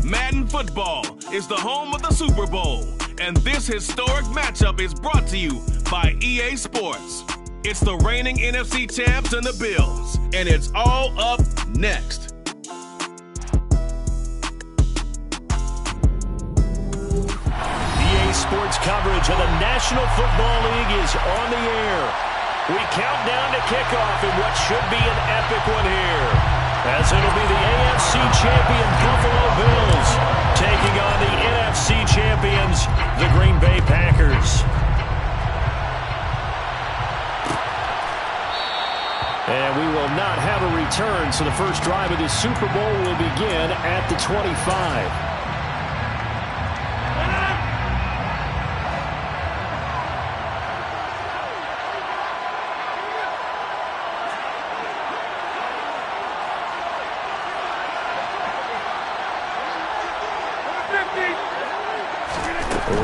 Madden football is the home of the Super Bowl, and this historic matchup is brought to you by EA Sports. It's the reigning NFC champs and the Bills, and it's all up next. EA Sports coverage of the National Football League is on the air. We count down to kickoff in what should be an epic one here, as it'll be the AFC champion Buffalo Bills taking on the NFC champions, the Green Bay Packers. And we will not have a return, so the first drive of this Super Bowl will begin at the 25.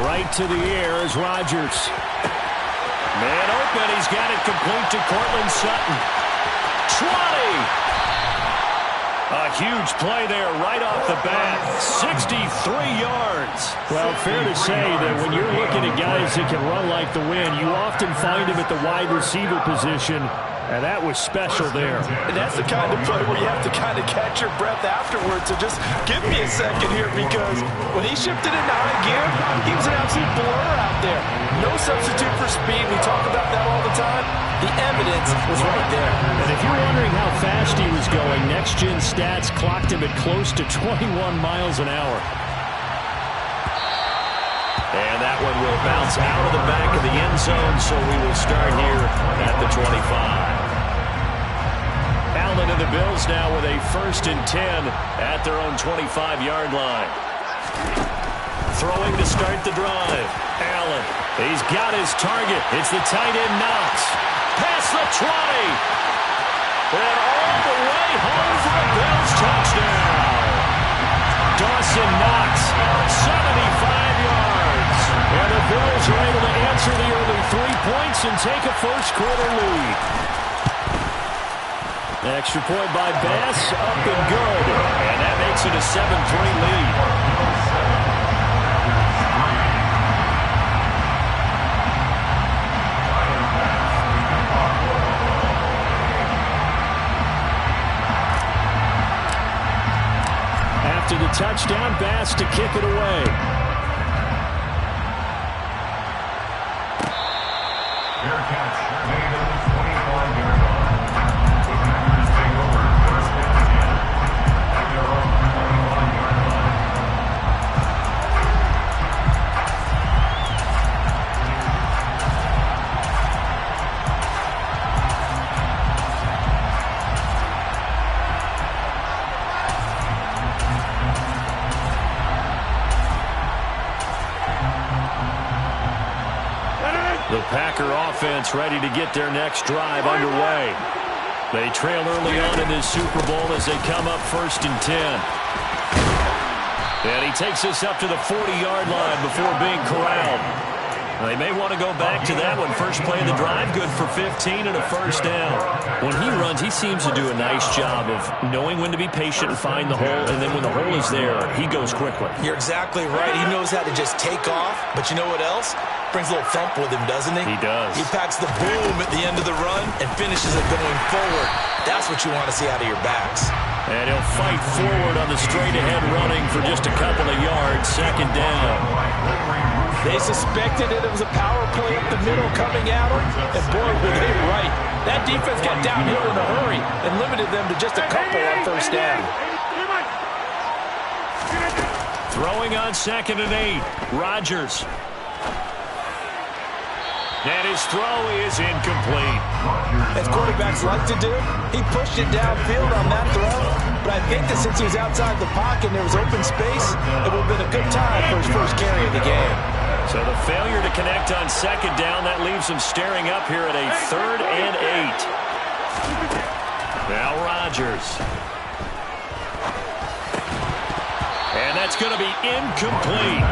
Right to the air is Rodgers. Man open, he's got it complete to Cortland Sutton. 20! A huge play there right off the bat. 63 yards. Well, fair to say that when you're looking at guys that can run like the wind, you often find them at the wide receiver position. And that was special there. And that's the kind of play where you have to kind of catch your breath afterwards. So just give me a second here, because when he shifted into high gear, he was an absolute blur out there. No substitute for speed. We talk about that all the time. The evidence was right there. And if you're wondering how fast he was going, next-gen stats clocked him at close to 21 miles an hour. And that one will bounce out of the back of the end zone, so we will start here at the 25. Allen and the Bills now with a 1st and 10 at their own 25-yard line. Throwing to start the drive. Allen, he's got his target. It's the tight end Knox. Past the 20. And all the way home for a Bills touchdown. Dawson Knox, 75 yards. And the Bills are able to answer the early 3 points and take a first-quarter lead. Extra point by Bass, up and good. And that makes it a 7-3 lead. After the touchdown, Bass to kick it away. The Packer offense ready to get their next drive underway. They trail early on in this Super Bowl as they come up 1st and 10. And he takes us up to the 40-yard line before being corralled. They may want to go back to that one. First play of the drive, good for 15 and a first down. When he runs, he seems to do a nice job of knowing when to be patient and find the hole, and then when the hole is there, he goes quickly. You're exactly right. He knows how to just take off, but you know what else? Brings a little thump with him, doesn't he? He does. He packs the boom at the end of the run and finishes it going forward. That's what you want to see out of your backs. And he'll fight forward on the straight-ahead running for just a couple of yards, 2nd down. They suspected it was a power play up the middle coming at them, and boy, were they right. That defense got downhill in a hurry and limited them to just a couple on 1st down. Throwing on 2nd and 8, Rodgers. And his throw is incomplete. As quarterbacks like to do, he pushed it downfield on that throw. But I think that since he was outside the pocket and there was open space, it would have been a good time for his first carry of the game. So the failure to connect on 2nd down, that leaves him staring up here at a 3rd and 8. Now Rodgers. And that's going to be incomplete.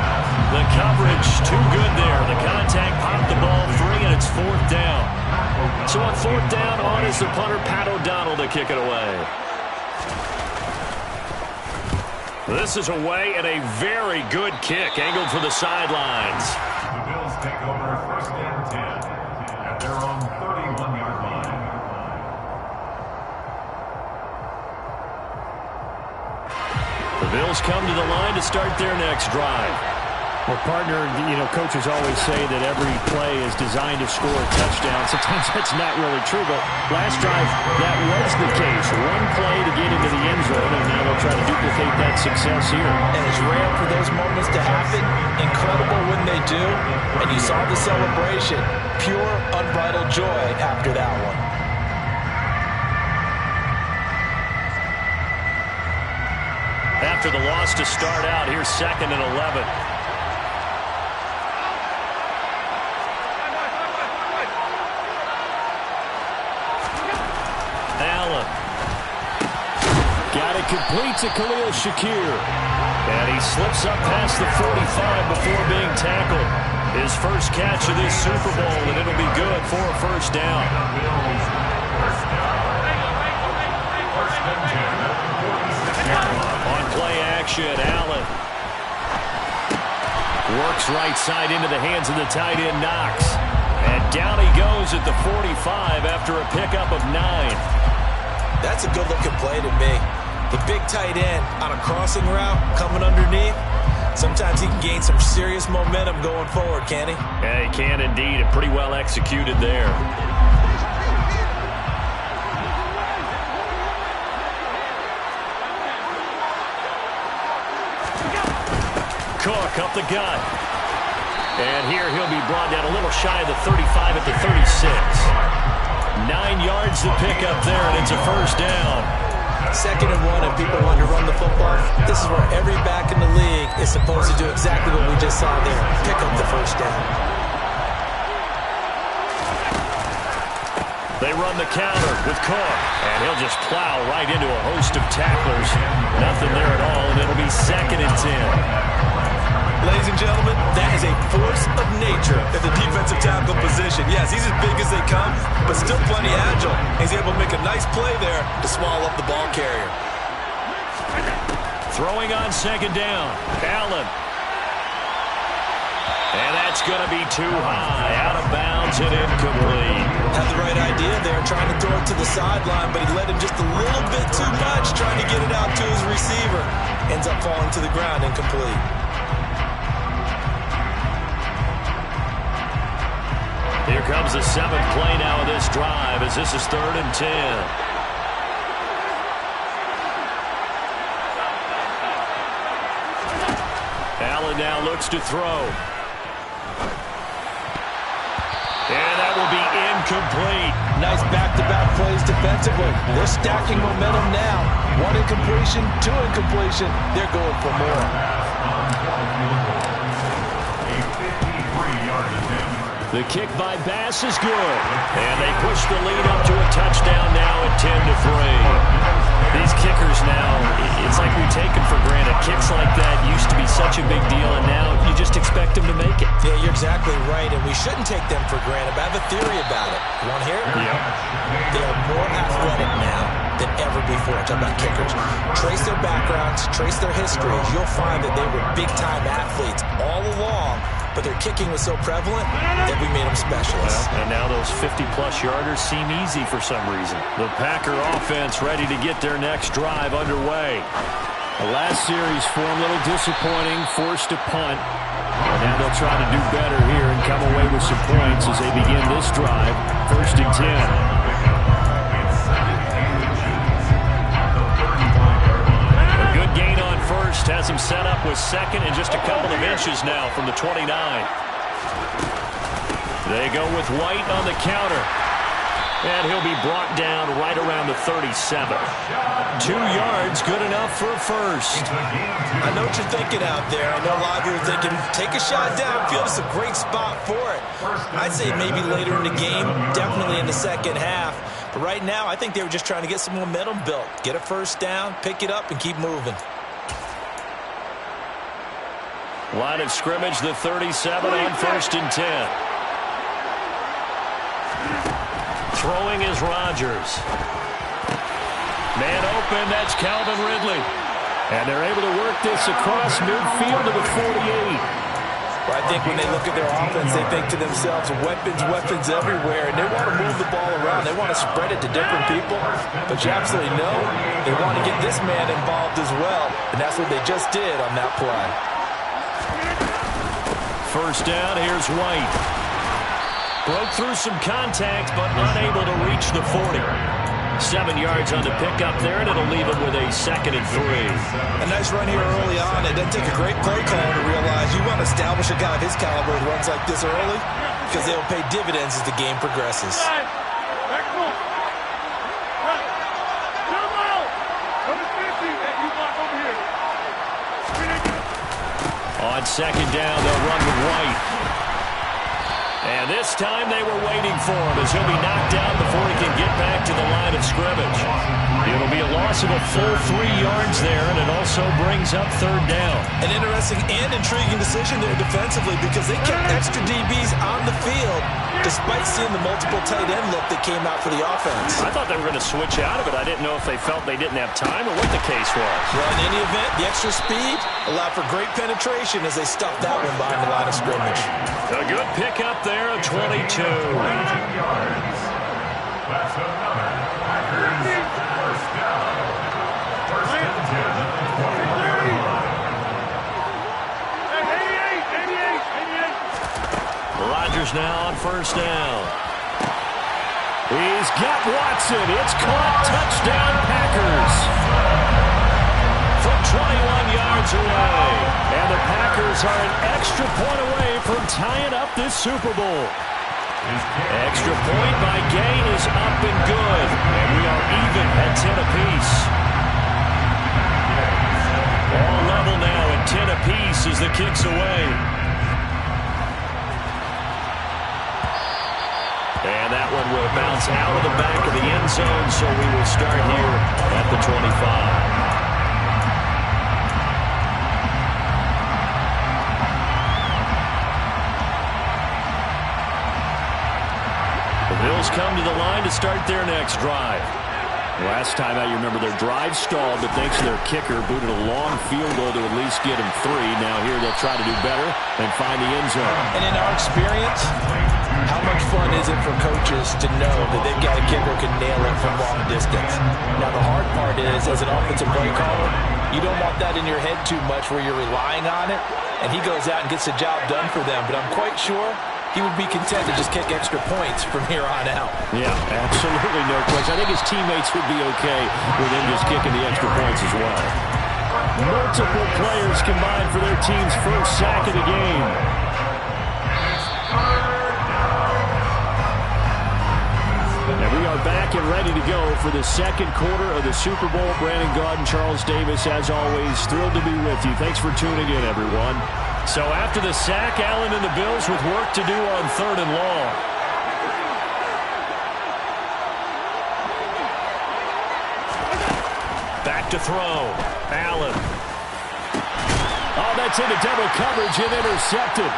The coverage too good there. The contact popped the ball free, and it's 4th down. So on 4th down, on is the punter, Pat O'Donnell, to kick it away. This is away and a very good kick angled for the sidelines. The Bills take over 1st and 10 at their own 31-yard line. The Bills come to the line to start their next drive. Well, partner, coaches always say that every play is designed to score a touchdown. Sometimes that's not really true, but last drive, that was the case. One play to get into the end zone, and now they'll try to duplicate that success here. And it's rare for those moments to happen. Incredible when they do. And you saw the celebration. Pure, unbridled joy after that one. After the loss to start out, here's 2nd and 11. Allen. Got it complete to Khalil Shakir. And he slips up past the 45 before being tackled. His first catch of this Super Bowl, and it'll be good for a first down. On play action, Allen works right side into the hands of the tight end, Knox. And down he goes at the 45 after a pickup of 9. That's a good-looking play to me. The big tight end on a crossing route coming underneath. Sometimes he can gain some serious momentum going forward, can he? Yeah, he can indeed. And pretty well executed there. Cook up the gut. And here he'll be brought down a little shy of the 35 at the 36. 9 yards to pick up there, and it's a first down. 2nd and 1, and people want to run the football. This is where every back in the league is supposed to do exactly what we just saw there. Pick up the first down. They run the counter with Cook, and he'll just plow right into a host of tacklers. Nothing there at all, and it'll be 2nd and 10. Ladies and gentlemen, that is a force of nature at the defensive tackle position. Yes, he's as big as they come, but still plenty agile. He's able to make a nice play there to swallow up the ball carrier. Throwing on 2nd down, Allen. And that's going to be too high, out of bounds and incomplete. Had the right idea there, trying to throw it to the sideline, but he led him just a little bit too much, trying to get it out to his receiver. Ends up falling to the ground, incomplete. Here comes the 7th play now of this drive as this is 3rd and 10. Allen now looks to throw. And that will be incomplete. Nice back-to-back plays defensively. They're stacking momentum now. 1 incompletion, 2 incompletion. They're going for more. The kick by Bass is good. And they push the lead up to a touchdown now at 10-3. These kickers now, it's like we take them for granted. Kicks like that used to be such a big deal, and now you just expect them to make it. Yeah, you're exactly right, and we shouldn't take them for granted. But I have a theory about it. You want to hear it? Yep. They are more athletic now than ever before. I'm talking about kickers. Trace their backgrounds, trace their histories. You'll find that they were big-time athletes all along, but their kicking was so prevalent that we made them specialists. Well, and now those 50-plus yarders seem easy for some reason. The Packer offense ready to get their next drive underway. The last series for them, a little disappointing, forced a punt. And now they'll try to do better here and come away with some points as they begin this drive. 1st and 10. Gain on 1st has him set up with 2nd and just a couple of inches now from the 29. They go with White on the counter. And he'll be brought down right around the 37. 2 yards, good enough for a first. I know what you're thinking out there. I know a lot of you are thinking, take a shot downfield. It's a great spot for it. I'd say maybe later in the game, definitely in the second half. But right now, I think they were just trying to get some momentum built. Get a first down, pick it up, and keep moving. Line of scrimmage, the 37 on 1st and 10. Throwing is Rodgers. Man open, that's Calvin Ridley. And they're able to work this across midfield to the 48. Well, I think when they look at their offense, they think to themselves, weapons everywhere, and they want to move the ball around. They want to spread it to different people, but you absolutely know they want to get this man involved as well, and that's what they just did on that play. First down, here's White. Broke through some contact, but unable to reach the 40. 7 yards on the pickup there, and it'll leave him with a 2nd and 3. A nice run here early on. It doesn't take a great play caller to realize you want to establish a guy of his caliber who runs like this early because they'll pay dividends as the game progresses. On 2nd down, they'll run with White. And this time they were waiting for him as he'll be knocked down before he can get back to the line of scrimmage. It'll be a loss of a full 3 yards there, and it also brings up 3rd down. An interesting and intriguing decision there defensively because they kept extra DBs on the field despite seeing the multiple tight end look that came out for the offense. I thought they were going to switch out of it. I didn't know if they felt they didn't have time or what the case was. Well, in any event, the extra speed allowed for great penetration as they stuffed that one behind the line of scrimmage. A good pickup there, a 22. 22 yards. That's another Packers first down. First and 10. Rodgers now on first down. He's got Watson. It's caught. Touchdown, Packers. From 21 yards away. And the Packers are an extra point away from tying up this Super Bowl. Extra point by Gain is up and good. And we are even at 10 apiece. All level now at 10 apiece as the kick's away. And that one will bounce out of the back of the end zone, so we will start here at the 25. The Bills come to the line to start their next drive. Last time out, you remember their drive stalled, but thanks to their kicker, booted a long field goal to at least get them 3. Now here they'll try to do better and find the end zone. And in our experience, how much fun is it for coaches to know that they've got a kicker who can nail it from long distance? Now, the hard part is, as an offensive play caller, you don't want that in your head too much where you're relying on it, and he goes out and gets the job done for them. But I'm quite sure he would be content to just kick extra points from here on out. Yeah, absolutely no question. I think his teammates would be okay with him just kicking the extra points as well. Multiple players combined for their team's first sack of the game. And we are back and ready to go for the second quarter of the Super Bowl. Brandon Gaudin, Charles Davis, as always, thrilled to be with you. Thanks for tuning in, everyone. So after the sack, Allen and the Bills with work to do on 3rd and long. Back to throw. Allen. Oh, that's into double coverage and intercepted.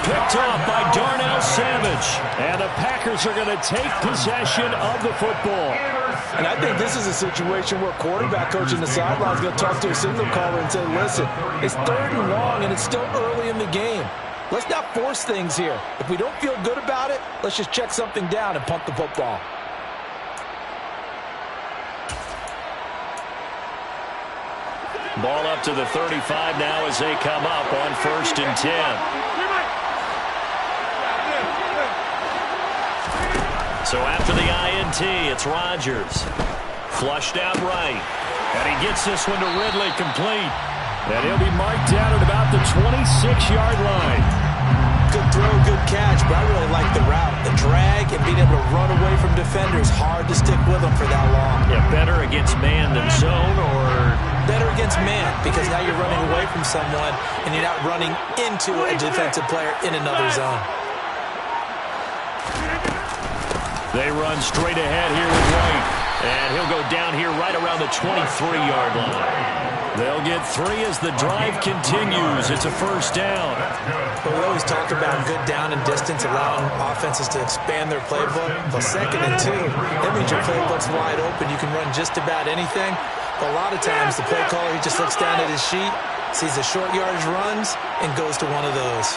Picked off by Darnell Savage. And the Packers are going to take possession of the football. And I think this is a situation where quarterback coach in the sideline is going to talk to a signal caller and say, listen, it's 3rd and long and it's still early in the game. Let's not force things here. If we don't feel good about it, let's just check something down and punt the football. Ball up to the 35 now as they come up on 1st and 10. So after the INT, it's Rodgers. Flushed out right. And he gets this one to Ridley complete. And he'll be marked down at about the 26-yard line. Good throw, good catch, but I really like the route. The drag and being able to run away from defenders, hard to stick with them for that long. Yeah, better against man than zone, or better against man, because now you're running away from someone and you're not running into a defensive player in another zone. They run straight ahead here with White. And he'll go down here right around the 23-yard line. They'll get 3 as the drive continues. It's a first down. Well, we always talk about good down and distance, allowing offenses to expand their playbook. Well, 2nd and 2, that means your playbook's wide open. You can run just about anything. But a lot of times, the play caller, he just looks down at his sheet, sees the short yardage runs, and goes to one of those.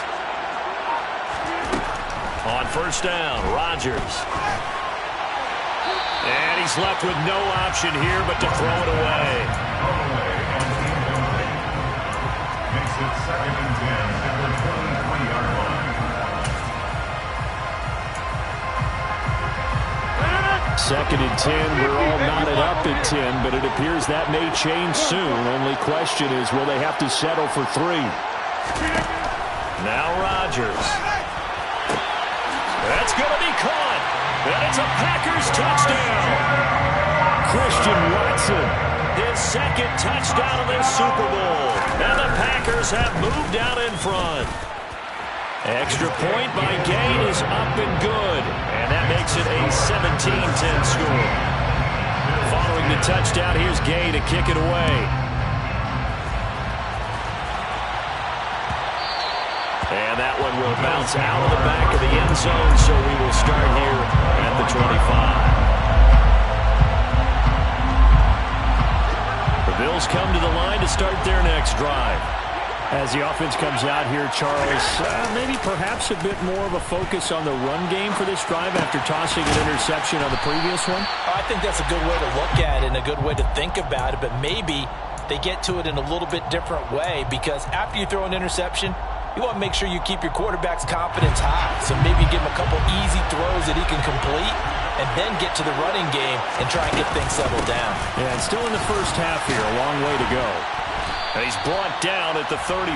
On first down, Rodgers. And he's left with no option here but to throw it away. Makes it 2nd and 10 at the 23-yard line. 2nd and 10. We're all knotted up at 10, but it appears that may change soon. Only question is, will they have to settle for 3? Now Rodgers. That's going to be caught. And it's a Packers touchdown. Christian Watson. His 2nd touchdown of this Super Bowl. And the Packers have moved out in front. Extra point by Gay is up and good. And that makes it a 17-10 score. Following the touchdown, here's Gay to kick it away. And that one will bounce out of the back of the end zone, so we will start here at the 25. The Bills come to the line to start their next drive. As the offense comes out here, Charles, maybe perhaps a bit more of a focus on the run game for this drive after tossing an interception on the previous one? I think that's a good way to look at it and a good way to think about it, but maybe they get to it in a little bit different way, because after you throw an interception, you want to make sure you keep your quarterback's confidence high. So maybe give him a couple easy throws that he can complete and then get to the running game and try and get things settled down. Yeah, and still in the first half here, a long way to go. And he's brought down at the 34.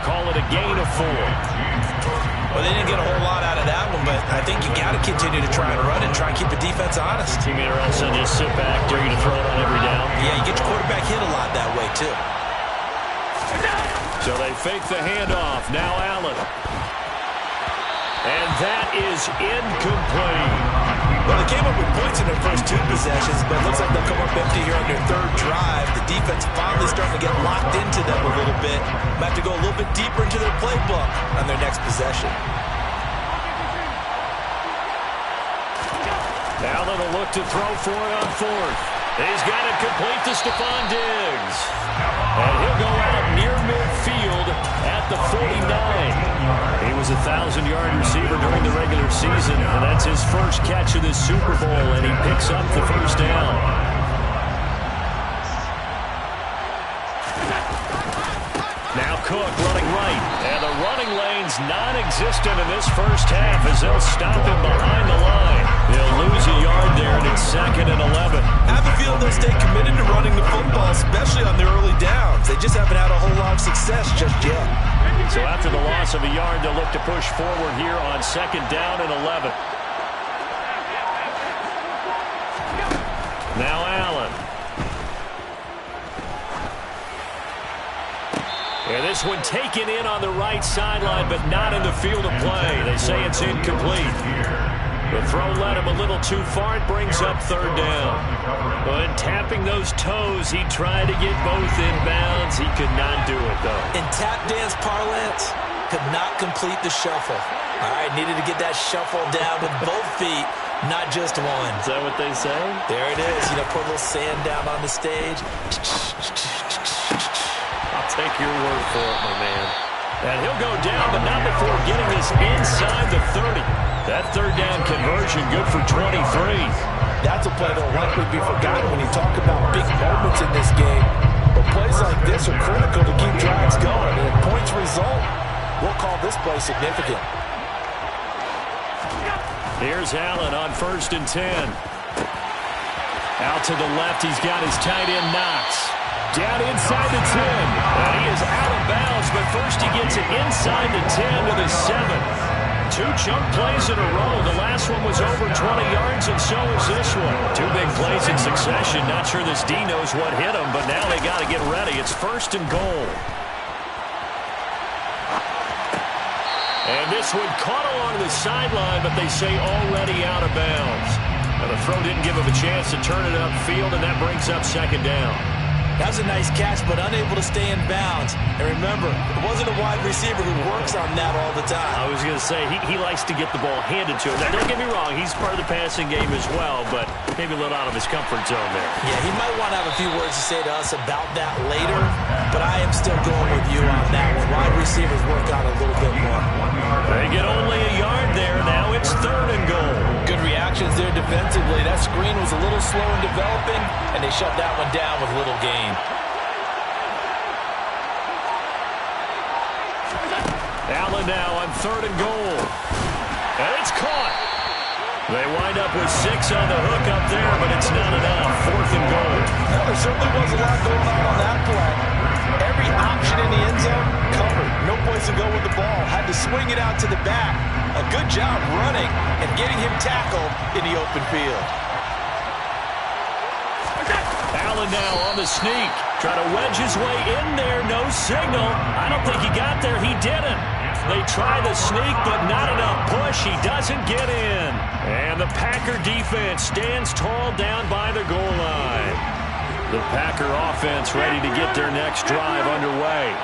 Call it a gain of 4. Well, they didn't get a whole lot out of that one, but I think you got to continue to try and run and try and keep the defense honest. Teammate or else they'll just sit back, dare you to throw it on every down. Yeah, you get your quarterback hit a lot that way, too. So they fake the handoff. Now Allen. And that is incomplete. Well, they came up with points in their first 2 possessions, but it looks like they'll come up empty here on their 3rd drive. The defense finally starting to get locked into them a little bit. Might have to go a little bit deeper into their playbook on their next possession. Allen will look to throw for it on 4th. He's got it complete to Stephon Diggs. And he'll go out near midfield at the 49. He was a 1,000-yard receiver during the regular season, and that's his first catch of this Super Bowl, and he picks up the first down. Now Cook running right, and the running lane's non-existent in this first half as they'll stop him behind the line. They'll lose a yard there, and it's 2nd and 11. I have a feeling they'll stay committed to running the football, especially on their early downs. They just haven't had a whole lot of success just yet. So after the loss of a yard, they'll look to push forward here on 2nd down and 11. Now Allen. And this one taken in on the right sideline, but not in the field of play. They say it's incomplete. The throw led him a little too far. It brings up 3rd down. But tapping those toes, he tried to get both inbounds. He could not do it, though. In tap dance parlance, could not complete the shuffle. All right, needed to get that shuffle down with both feet, not just one. Is that what they say? There it is. You know, put a little sand down on the stage. I'll take your word for it, my man. And he'll go down, but not before getting this inside the 30. That 3rd down conversion good for 23. That's a play that will likely be forgotten when you talk about big moments in this game. But plays like this are critical to keep drives going. And if points result, we'll call this play significant. Here's Allen on 1st and 10. Out to the left, he's got his tight end Knox. Down inside the 10. And he is out of bounds, but first he gets it inside the 10 with his 7th. 2 chunk plays in a row. The last one was over 20 yards, and so is this one. 2 big plays in succession. Not sure this D knows what hit him, but now they got to get ready. It's 1st and goal. And this one caught along the sideline, but they say already out of bounds. And the throw didn't give him a chance to turn it upfield, and that brings up 2nd down. That was a nice catch, but unable to stay in bounds. And remember, it wasn't a wide receiver who works on that all the time. I was going to say, he likes to get the ball handed to him. Now, don't get me wrong, he's part of the passing game as well, but maybe a little out of his comfort zone there. Yeah, he might want to have a few words to say to us about that later, but I am still going with you on that one. Wide receivers work out a little bit more. They get only a yard there. Now it's 3rd and goal. Good reactions there defensively. That screen was a little slow in developing, and they shut that one down with little gain. Allen now on 3rd and goal. And it's caught. They wind up with 6 on the hook up there, but it's not enough. 4th and goal. No, there certainly was a lot going on that play. Every option in the end zone covered. No place to go with the ball. Had to swing it out to the back. A good job running and getting him tackled in the open field. Allen now on the sneak. Try to wedge his way in there. No signal. I don't think he got there. He didn't. They try the sneak, but not enough push. He doesn't get in. And the Packer defense stands tall down by the goal line. The Packer offense ready to get their next drive underway.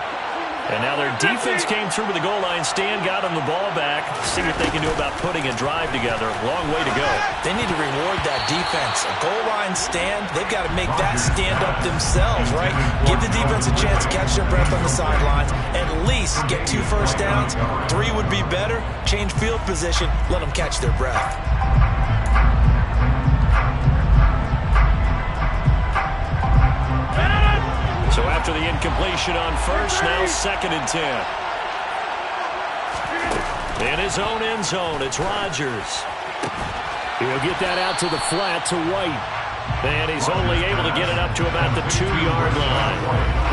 And now their defense came through with the goal line. Stan got them the ball back. See what they can do about putting a drive together. Long way to go. They need to reward that defense. A goal line stand, they've got to make that stand up themselves, right? Give the defense a chance to catch their breath on the sidelines. At least get 2 first downs. 3 would be better. Change field position. Let them catch their breath. So after the incompletion on first, now 2nd and 10. In his own end zone, it's Rodgers. He'll get that out to the flat to White. And he's only able to get it up to about the 2-yard line.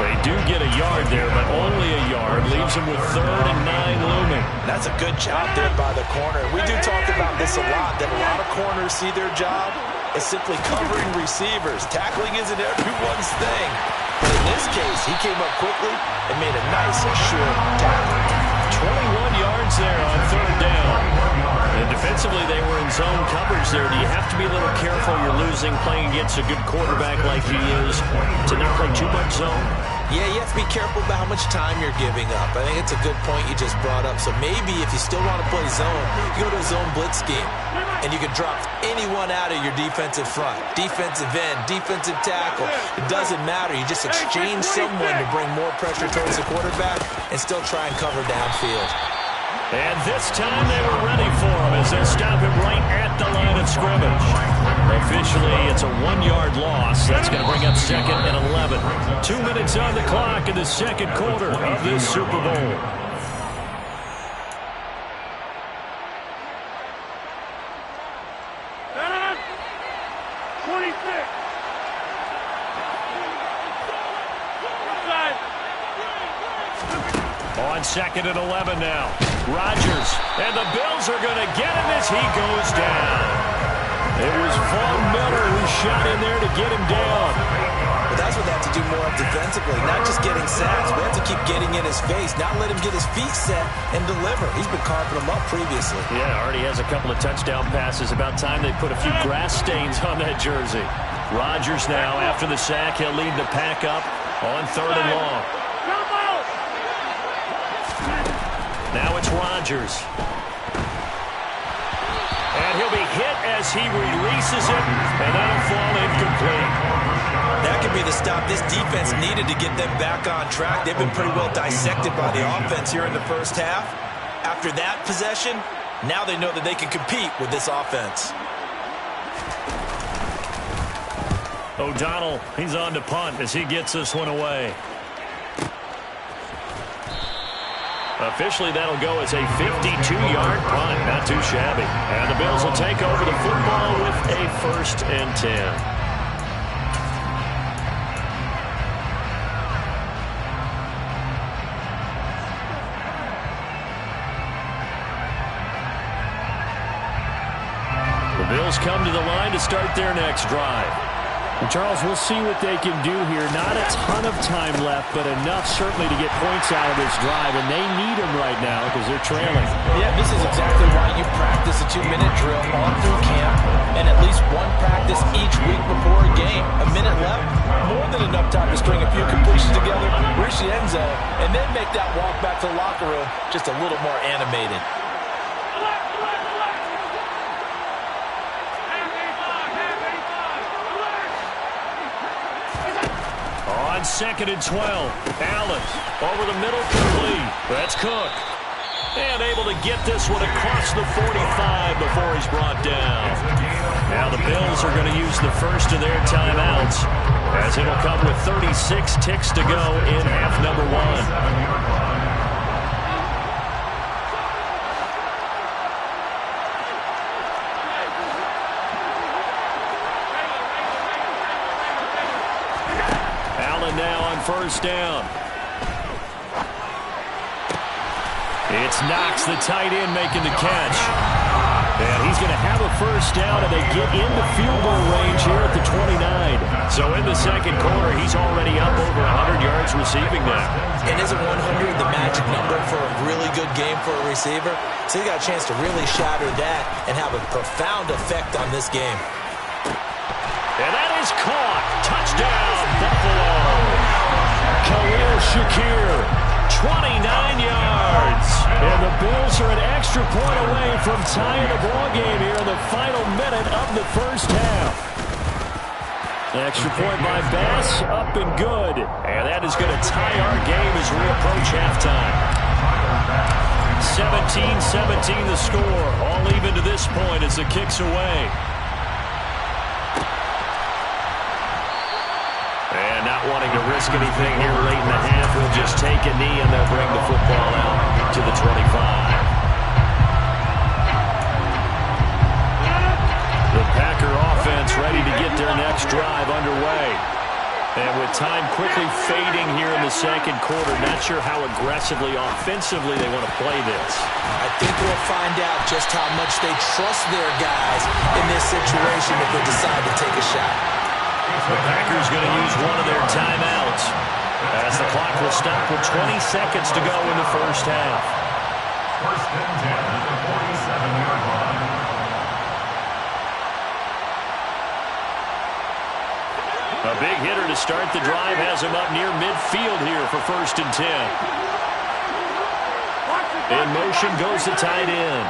They do get a yard there, but only a yard. Leaves him with 3rd and 9 looming. That's a good job there by the corner. We do talk about this a lot, that a lot of corners see their job as simply covering receivers. Tackling isn't everyone's thing. But in this case, he came up quickly and made a nice, short tackle. 21 yards there on 3rd down. And defensively, they were in zone coverage there. Do you have to be a little careful? You're losing playing against a good quarterback like he is to not play too much zone? Yeah, you have to be careful about how much time you're giving up. I think it's a good point you just brought up. So maybe if you still want to play zone, you go to a zone blitz scheme. And you can drop anyone out of your defensive front. Defensive end, defensive tackle. It doesn't matter. You just exchange someone to bring more pressure towards the quarterback and still try and cover downfield. And this time they were ready for him as they stop him right at the line of scrimmage. Officially, it's a 1-yard loss. That's going to bring up 2nd and 11. 2 minutes on the clock in the 2nd quarter of this Super Bowl. On 2nd and 11 now. Rodgers, and the Bills are going to get him as he goes down. It was Von Miller who shot in there to get him down. But that's what they have to do more of defensively, not just getting sacks. We have to keep getting in his face, not let him get his feet set and deliver. He's been carving them up previously. Yeah, already has a couple of touchdown passes. About time they put a few grass stains on that jersey. Rodgers now, after the sack, he'll lead the pack up on 3rd and long. Now it's Rodgers. And he'll be hit as he releases it, and that'll fall incomplete. That could be the stop this defense needed to get them back on track. They've been pretty well dissected by the offense here in the first half. After that possession, now they know that they can compete with this offense. O'Donnell, he's on to punt as he gets this one away. Officially, that'll go as a 52-yard punt. Not too shabby. And the Bills will take over the football with a 1st and 10. The Bills come to the line to start their next drive. And Charles, we'll see what they can do here. Not a ton of time left, but enough certainly to get points out of this drive, and they need them right now because they're trailing. Yeah, this is exactly why you practice a 2-minute drill all through camp and at least one practice each week before a game. A minute left, more than enough time to string a few completions together, reach the end zone, and then make that walk back to the locker room just a little more animated. On 2nd and 12, Allen over the middle, complete. That's Cook. And able to get this one across the 45 before he's brought down. Now the Bills are going to use the first of their timeouts, as it'll come with 36 ticks to go in half number 1. Now on first down. It's Knox, the tight end, making the catch. And he's going to have a first down, and they get into field goal range here at the 29. So in the second quarter, he's already up over 100 yards receiving now. And isn't 100 the magic number for a really good game for a receiver? So he got a chance to really shatter that and have a profound effect on this game. And that is caught. Touchdown, Buffalo. Khalil Shakir, 29 yards. And the Bills are an extra point away from tying the ball game here in the final minute of the first half. Extra point by Bass, up and good. And that is going to tie our game as we approach halftime. 17-17 the score. All even to this point as the kick's away. And not wanting to risk anything here late in the half, we'll just take a knee and they'll bring the football out to the 25. The Packer offense ready to get their next drive underway. And with time quickly fading here in the second quarter, not sure how aggressively, offensively they want to play this. I think we'll find out just how much they trust their guys in this situation if they decide to take a shot. The Packers going to use one of their timeouts as the clock will stop with 20 seconds to go in the first half. First and 10 at the 47-yard line. A big hitter to start the drive has him up near midfield here for first and 10. In motion goes the tight end.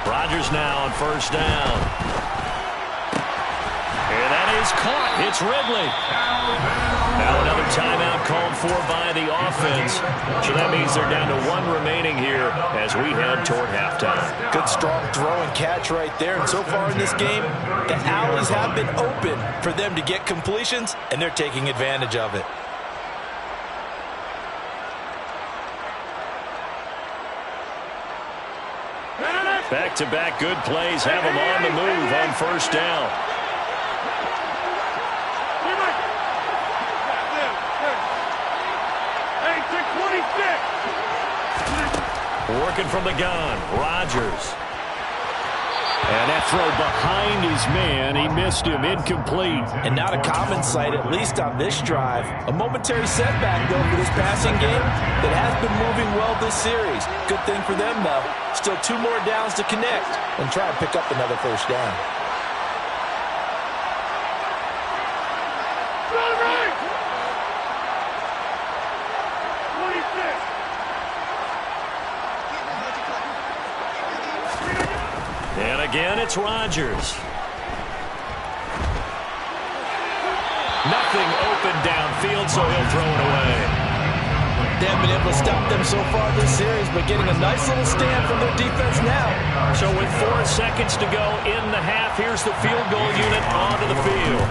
Rodgers now on first down. And that is caught. It's Ridley. Now another timeout called for by the offense. So that means they're down to one remaining here as we head toward halftime. Good strong throw and catch right there. And so far in this game, the alleys have been open for them to get completions, and they're taking advantage of it. Back-to-back good plays have them on the move on first down. Working from the gun, Rodgers. And that throw behind his man, he missed him, incomplete. And not a common sight, at least on this drive. A momentary setback, though, for this passing game that has been moving well this series. Good thing for them, though. Still 2 more downs to connect and try and pick up another first down. And again, it's Rodgers. Nothing open downfield, so he'll throw it away. They haven't been able to stop them so far this series, but getting a nice little stand from their defense now. So with 4 seconds to go in the half, here's the field goal unit onto the field.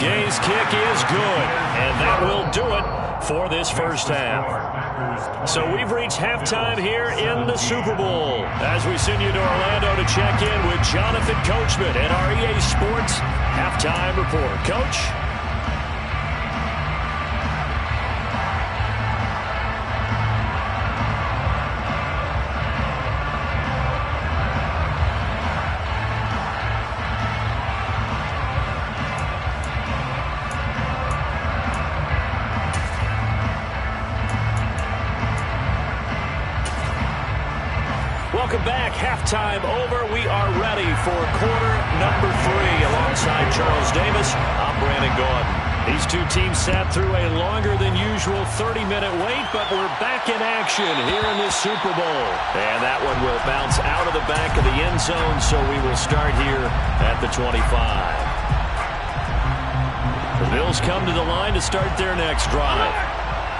Gay's kick is good, and that will do it for this first half. So we've reached halftime here in the Super Bowl as we send you to Orlando to check in with Jonathan Coachman and our EA Sports halftime report. Coach? Welcome back. Halftime over. We are ready for quarter number 3. Alongside Charles Davis, I'm Brandon Gordon. These two teams sat through a longer than usual 30-minute wait, but we're back in action here in this Super Bowl. And that one will bounce out of the back of the end zone, so we will start here at the 25. The Bills come to the line to start their next drive.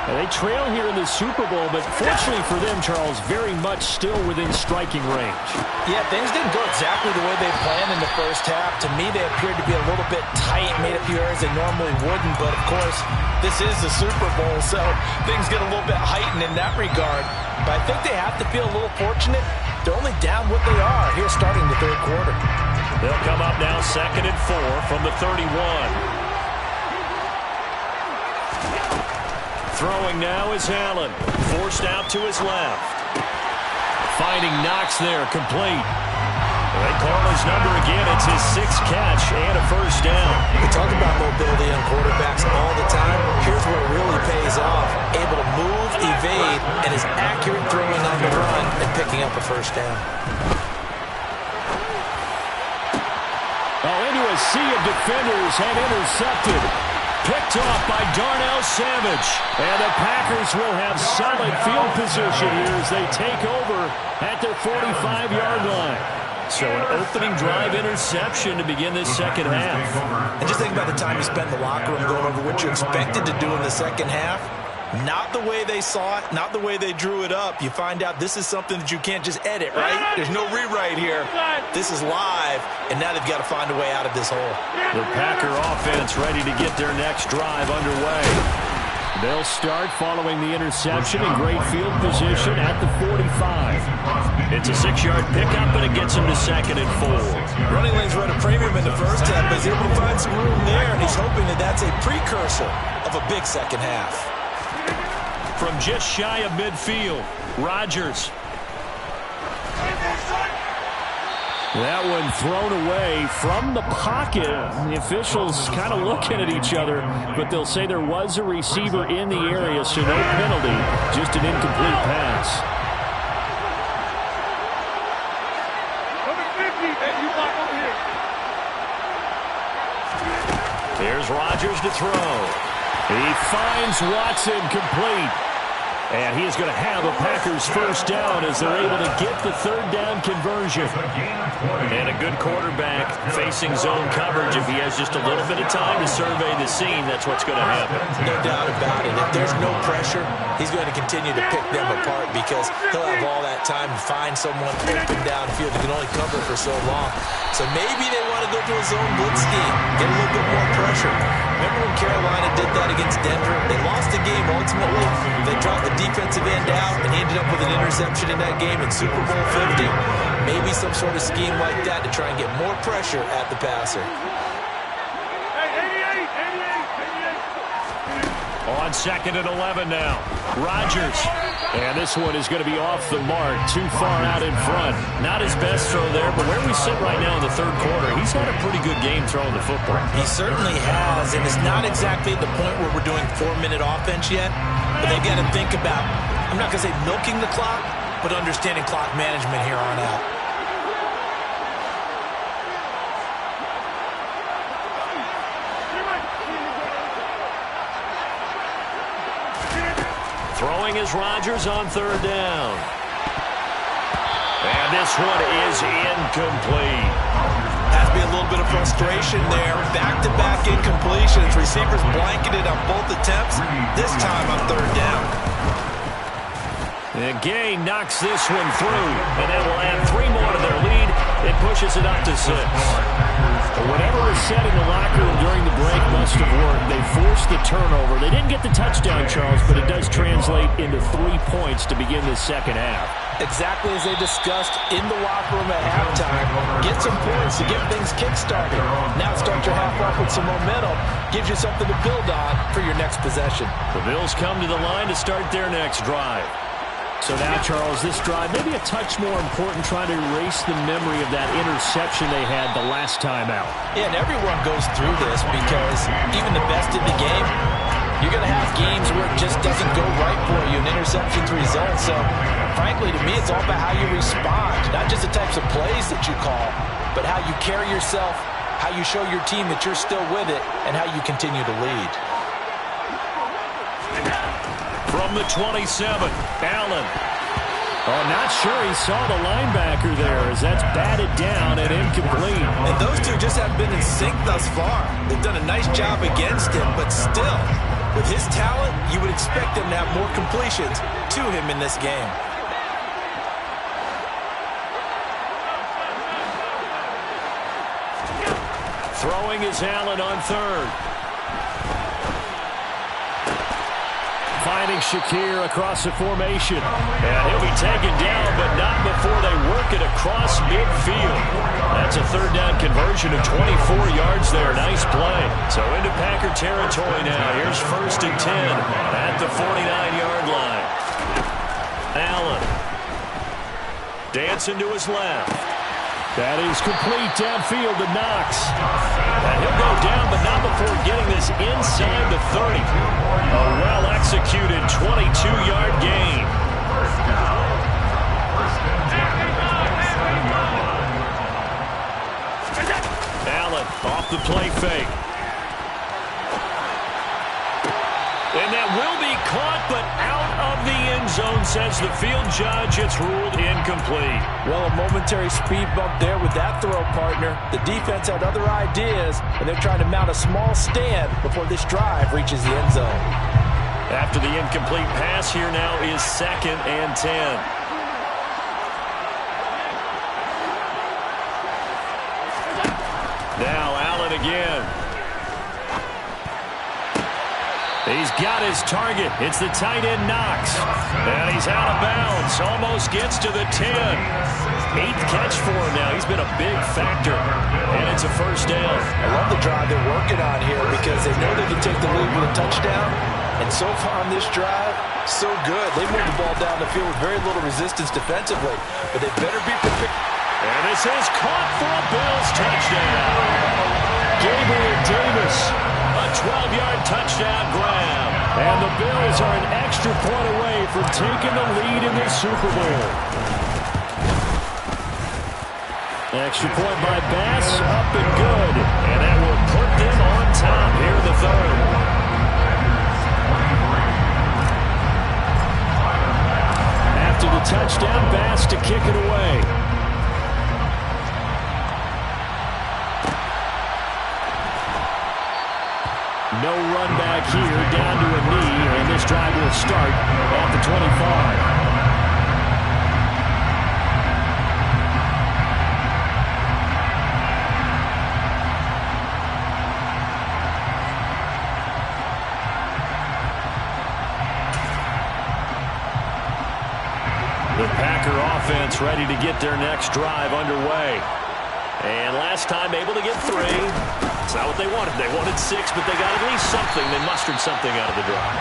And they trail here in the Super Bowl, but fortunately for them, Charles, very much still within striking range. Yeah, things didn't go exactly the way they planned in the first half. To me, they appeared to be a little bit tight, made a few errors they normally wouldn't. But, of course, this is the Super Bowl, so things get a little bit heightened in that regard. But I think they have to feel a little fortunate. They're only down what they are here starting the third quarter. They'll come up now 2nd and 4 from the 31. Throwing now is Allen. Forced out to his left. Finding Knox there, complete. They call his number again. It's his 6th catch and a first down. We talk about mobility on quarterbacks all the time. Here's where it really pays off. Able to move, evade, and is accurate throwing on the run and picking up a first down. Into a sea of defenders and intercepted. Picked off by Darnell Savage. And the Packers will have solid field position here as they take over at their 45-yard line. So an opening drive interception to begin this second half. And just think about the time you spent in the locker room going over what you expected to do in the second half. Not the way they saw it, not the way they drew it up. You find out this is something that you can't just edit, right? There's no rewrite here. This is live, and now they've got to find a way out of this hole. The Packer offense ready to get their next drive underway. They'll start following the interception in great field position at the 45. It's a 6-yard pickup, and it gets him to 2nd and 4. Running lanes run a premium in the first half, but he's able to find some room there, and he's hoping that that's a precursor of a big second half. From just shy of midfield, Rodgers. That one thrown away from the pocket. The officials kind of looking at each other, but they'll say there was a receiver in the area, so no penalty, just an incomplete pass. Here's Rodgers to throw. He finds Watson complete. And he is going to have a Packers first down as they're able to get the third down conversion. And a good quarterback facing zone coverage. If he has just a little bit of time to survey the scene, that's what's going to happen. No doubt about it. If there's no pressure, he's going to continue to pick them apart because he'll have all that time to find someone open downfield. He can only cover for so long. So maybe they want to go to a zone blitz scheme, get a little bit more pressure. Remember when Carolina did that against Denver? They lost the game ultimately. They dropped the defensive end out and ended up with an interception in that game in Super Bowl 50. Maybe some sort of scheme like that to try and get more pressure at the passer. On 2nd and 11 now. Rodgers. And this one is going to be off the mark, too far out in front. Not his best throw there, but where we sit right now in the third quarter, he's had a pretty good game throwing the football. He certainly has, and it's not exactly at the point where we're doing 4-minute offense yet, but they've got to think about, I'm not going to say milking the clock, but understanding clock management here on out. Throwing is Rodgers on third down. And this one is incomplete. Has to be a little bit of frustration there. Back-to-back incompletions. Receivers blanketed on both attempts. This time on third down. And Gay knocks this one through. And that will add 3 more to their lead. It pushes it up to 6. Whatever was said in the locker room during the break must have worked. They forced the turnover. They didn't get the touchdown, Charles, but it does translate into 3 points to begin this second half. Exactly as they discussed in the locker room at halftime. Get some points to get things kick-started. Now start your half off with some momentum. Gives you something to build on for your next possession. The Bills come to the line to start their next drive. So now, Charles, this drive maybe a touch more important, trying to erase the memory of that interception they had the last time out. Yeah, and everyone goes through this because even the best in the game, You're going to have games where it just doesn't go right for you and interceptions result. So, frankly, to me, it's all about how you respond. Not just the types of plays that you call, but how you carry yourself, how you show your team that you're still with it, and how you continue to lead. From the 27, Allen. Oh, not sure he saw the linebacker there as that's batted down and incomplete. And those two just haven't been in sync thus far. They've done a nice job against him, but still, with his talent, you would expect him to have more completions to him in this game. Throwing is Allen on third. Finding Shakir across the formation. And he'll be taken down, but not before they work it across midfield. That's a third down conversion of 24 yards there. Nice play. So into Packer territory now. Here's 1st and 10 at the 49-yard line. Allen. Dancing to his left. That is complete downfield to Knox. And he'll go down, but not before getting this inside the 30. A well-executed 22-yard gain. Allen off the play fake. And that will be caught, but out of the end zone, says the field judge. It's ruled incomplete. Well, a momentary speed bump there with that throw, partner. The defense had other ideas, and they're trying to mount a small stand before this drive reaches the end zone. After the incomplete pass, here now is 2nd and 10. Now Allen again. He's got his target. It's the tight end Knox. And he's out of bounds. Almost gets to the 10. 8th catch for him now. He's been a big factor. And it's a 1st down. I love the drive they're working on here because they know they can take the lead with a touchdown. And so far on this drive, so good. They moved the ball down the field with very little resistance defensively. But they better be prepared. And this is caught for a Bills touchdown. Gabriel Davis. A 12-yard touchdown grab. And the Bills are an extra point away from taking the lead in the Super Bowl. Extra point by Bass, up and good. And that will put them on top here in the 3rd. After the touchdown, Bass to kick it away. No run back here, down to a knee, and this drive will start at the 25. The Packer offense ready to get their next drive underway. And last time able to get 3. It's not what they wanted. They wanted 6, but they got at least something. They mustered something out of the drive.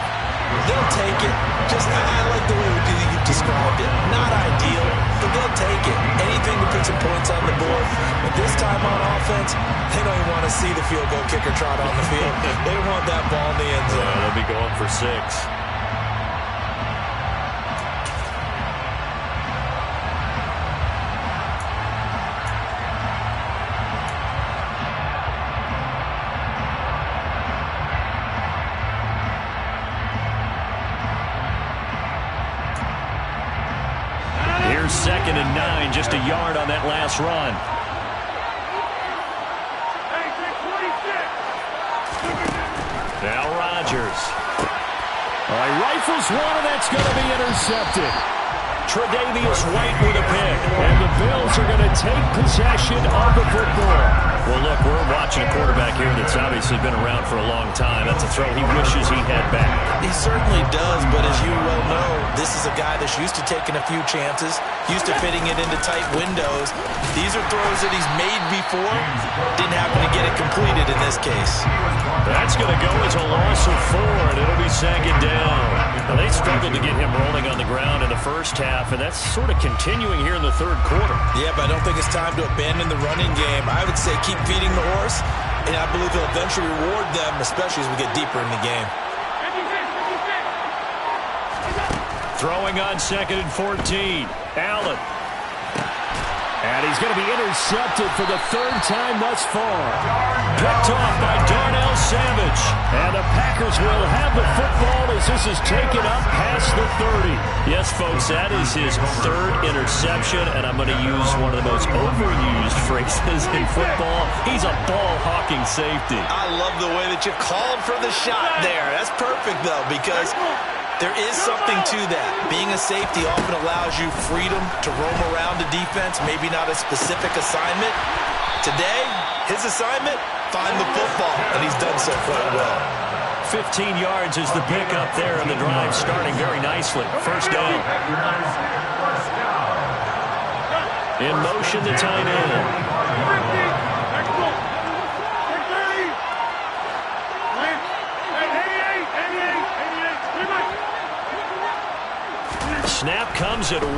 They'll take it. I like the way you described it. Not ideal, but they'll take it. Anything to put some points on the board. But this time on offense, they don't even want to see the field goal kicker trot on the field. They want that ball in the end zone. Yeah, they'll be going for 6. Here's 2nd and 9, just a yard on that last run. Now Rodgers. He rifles one, and that's going to be intercepted. Tre'Davious White with a pick. And the Bills are going to take possession of the football. Well, look, we're watching a quarterback here that's obviously been around for a long time. That's a throw he wishes he had back. He certainly does, but as you well know, this is a guy that's used to taking a few chances, used to fitting it into tight windows. These are throws that he's made before. Didn't happen to get it completed in this case. That's going to go as a loss of 4, and it'll be 2nd down. Now, they struggled to get him rolling on the ground in the first half, and that's sort of continuing here in the 3rd quarter. Yeah, but I don't think it's time to abandon the running game. I would say keep feeding the horse, and I believe he'll eventually reward them, especially as we get deeper in the game. Throwing on 2nd and 14. Allen. And he's going to be intercepted for the 3rd time thus far. Picked off by Darnell Savage. And the Packers will have the football as this is taken up past the 30. Yes, folks, that is his 3rd interception, and I'm going to use one of the most overused phrases in football. He's a ball-hawking safety. I love the way that you called for the shot there. That's perfect, though, because there is something to that. Being a safety often allows you freedom to roam around the defense, maybe not a specific assignment. Today, his assignment, find the football, and he's done so quite well. 15 yards is the pickup there, and the drive starting very nicely. First down. In motion, the tight end. Snap comes at 1.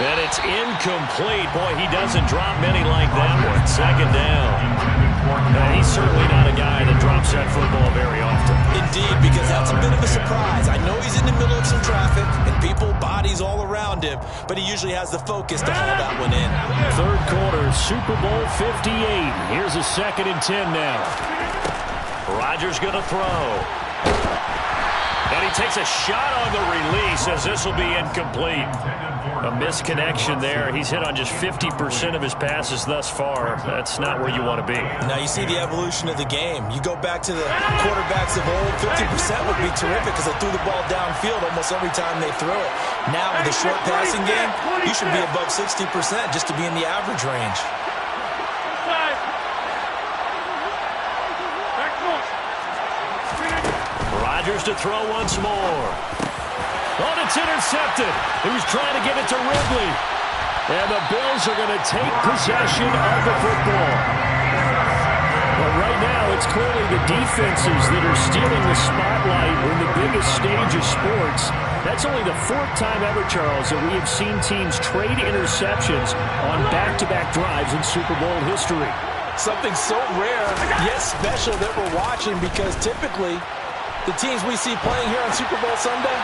And it's incomplete. Boy, he doesn't drop many like that one. 2nd down. He's certainly not a guy that drops that football very often. Indeed, because that's a bit of a surprise. I know he's in the middle of some traffic and people, bodies all around him, but he usually has the focus to haul that one in. 3rd quarter, Super Bowl 58. Here's a 2nd and 10 now. Rodgers going to throw. And he takes a shot on the release as this will be incomplete. A misconnection there. He's hit on just 50% of his passes thus far. That's not where you want to be. Now you see the evolution of the game. You go back to the quarterbacks of old, 50% would be terrific because they threw the ball downfield almost every time they threw it. Now with the short passing game, you should be above 60% just to be in the average range. Rodgers to throw once more. Oh, it's intercepted. He was trying to get it to Ridley. And the Bills are going to take possession of the football. But right now, it's clearly the defenses that are stealing the spotlight in the biggest stage of sports. That's only the 4th time ever, Charles, that we have seen teams trade interceptions on back-to-back drives in Super Bowl history. Something so rare, yet special that we're watching because typically the teams we see playing here on Super Bowl Sunday,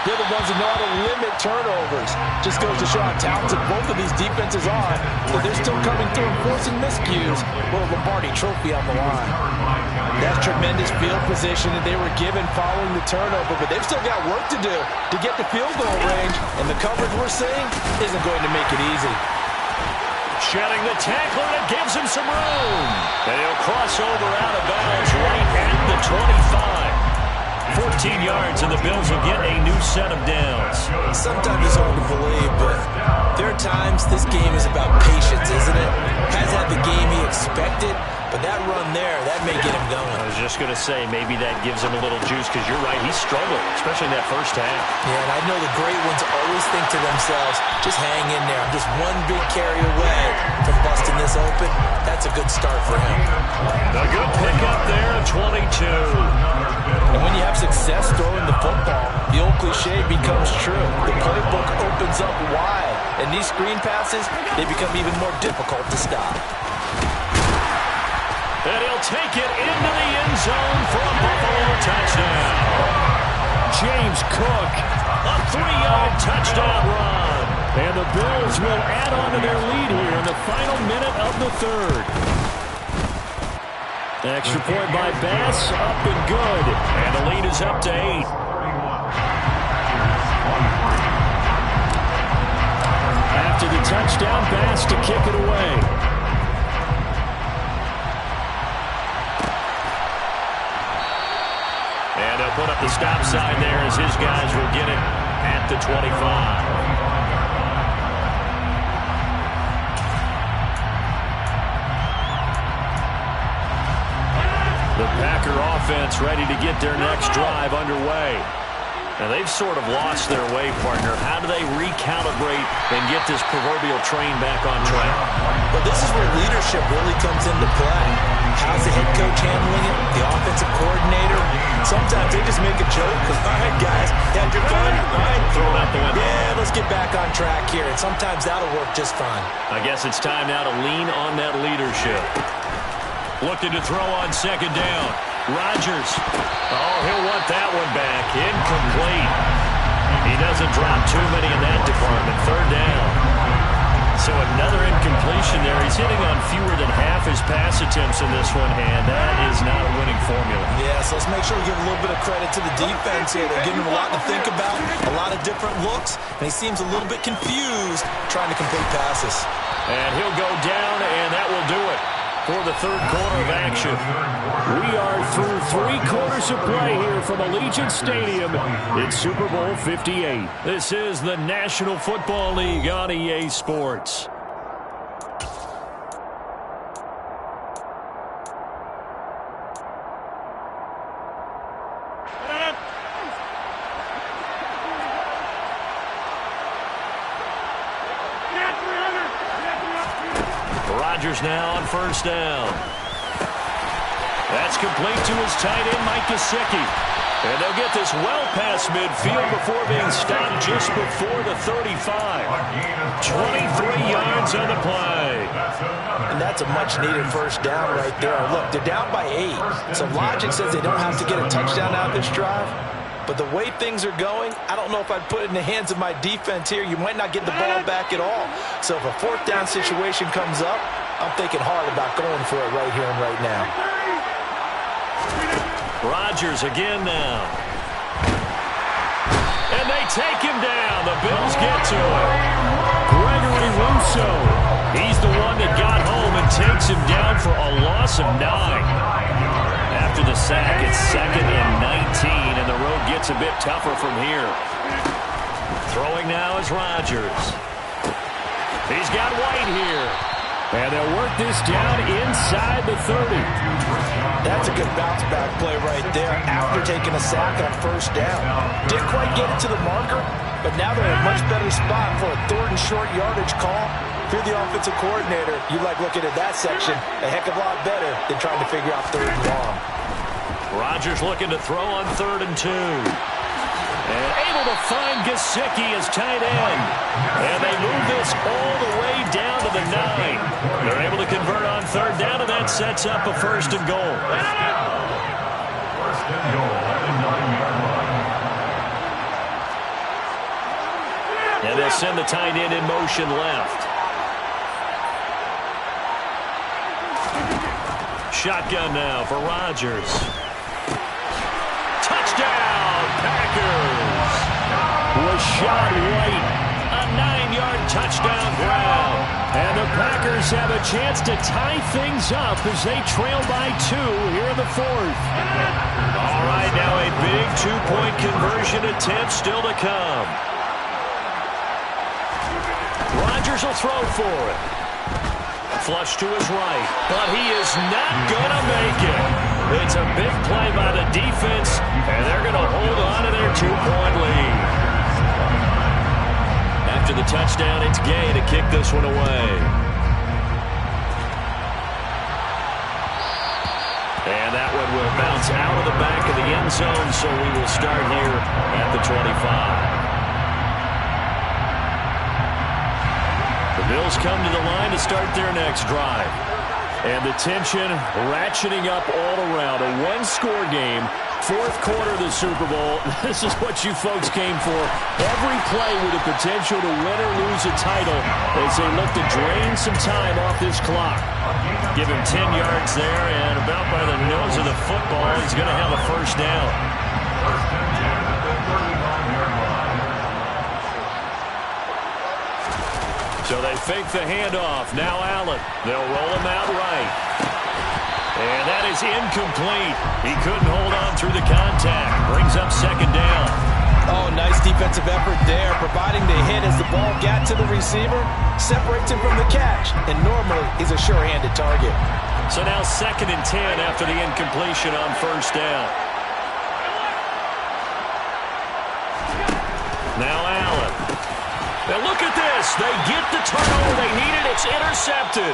they're the ones that know how to limit turnovers. Just goes to show how talented both of these defenses are, but they're still coming through and forcing miscues with a Lombardi trophy on the line. That's tremendous field position that they were given following the turnover, but they've still got work to do to get the field goal range, and the coverage we're seeing isn't going to make it easy. Shedding the tackler, and it gives him some room. And he'll cross over out of bounds right at the 25. 14 yards, and the Bills will get a new set of downs. Sometimes it's hard to believe, but there are times this game is about patience, isn't it? Has had the game he expected, but that run there, that may get him going. I was just going to say, maybe that gives him a little juice, because you're right, he's struggling, especially in that first half. Yeah, and I know the great ones always think to themselves, just hang in there. I'm just one big carry away from busting this open. That's a good start for him. A good pickup there at 22. And when you have success throwing the football, the old cliche becomes true. The playbook opens up wide, and these screen passes, they become even more difficult to stop. And he'll take it into the end zone for a Buffalo touchdown. James Cook, a 3-yard touchdown run. And the Bills will add on to their lead here in the final minute of the 3rd. Extra point by Bass, up and good. And the lead is up to 8. After the touchdown, Bass to kick it away. And they'll put up the stop sign there as his guys will get it at the 25. The Packer offense ready to get their next drive underway. And they've sort of lost their way, partner. How do they recalibrate and get this proverbial train back on track? Well, this is where leadership really comes into play. How's the head coach handling it? The offensive coordinator? Sometimes they just make a joke. All right, guys, had your fun? All right, throw it out the window. Yeah, let's get back on track here. And sometimes that'll work just fine. I guess it's time now to lean on that leadership. Looking to throw on 2nd down. Rodgers. Oh, he'll want that one back. Incomplete. He doesn't drop too many in that department. Third down. So another incompletion there. He's hitting on fewer than half his pass attempts in this one, and that is not a winning formula. Yeah, so let's make sure we give a little bit of credit to the defense here. They're giving him a lot to think about, a lot of different looks, and he seems a little bit confused trying to complete passes. And he'll go down, and that will do it for the third quarter of action. We are through 3 quarters of play here from Allegiant Stadium. It's Super Bowl 58. This is the National Football League on EA Sports. Rodgers now on first down. That's complete to his tight end, Mike Gesicki. And they'll get this well past midfield before being stopped just before the 35. 23 yards on the play. And that's a much-needed first down right there. Look, they're down by 8. So logic says they don't have to get a touchdown out of this drive. But the way things are going, I don't know if I'd put it in the hands of my defense here. You might not get the ball back at all. So if a fourth down situation comes up, I'm thinking hard about going for it right here and right now. Rodgers again now. And they take him down. The Bills get to him. Gregory Rousseau. He's the one that got home and takes him down for a loss of 9. After the sack, it's 2nd and 19, and the road gets a bit tougher from here. Throwing now is Rodgers. He's got White here. And they'll work this down inside the 30. That's a good bounce-back play right there after taking a sack on first down. Didn't quite get it to the marker, but now they're in a much better spot for a 3rd and short yardage call. If you're the offensive coordinator, you like looking at that section a heck of a lot better than trying to figure out 3rd and long. Rodgers looking to throw on 3rd and 2. And able to find Gesicki as tight end. And they move this all the way down to the 9. They're able to convert on 3rd down, and that sets up a 1st and goal. 1st and goal at the 9-yard line. And they'll send the tight end in motion left. Shotgun now for Rodgers. Touchdown, Packers! Rashad White, a 9-yard touchdown grab. And the Packers have a chance to tie things up as they trail by 2 here in the 4th. All right, now a big 2-point conversion attempt still to come. Rodgers will throw for it. Flush to his right, but he is not going to make it. It's a big play by the defense, and they're going to hold on to their 2-point lead. After the touchdown, it's Gay to kick this one away. And that one will bounce out of the back of the end zone, so we will start here at the 25. The Bills come to the line to start their next drive. And the tension ratcheting up all around. A 1-score game, 4th quarter of the Super Bowl. This is what you folks came for. Every play with the potential to win or lose a title as they look to drain some time off this clock. Give him 10 yards there, and about by the nose of the football, he's going to have a 1st down. 1st and 10 at the 39-yard line. So they fake the handoff. Now Allen. They'll roll him out right. And that is incomplete. He couldn't hold on through the contact. Brings up 2nd down. Oh, nice defensive effort there, providing the hit as the ball got to the receiver, separates him from the catch, and normally he's a sure-handed target. So now 2nd and 10 after the incompletion on 1st down. Now Allen. Now look at this. They get the turnover they needed. It's intercepted.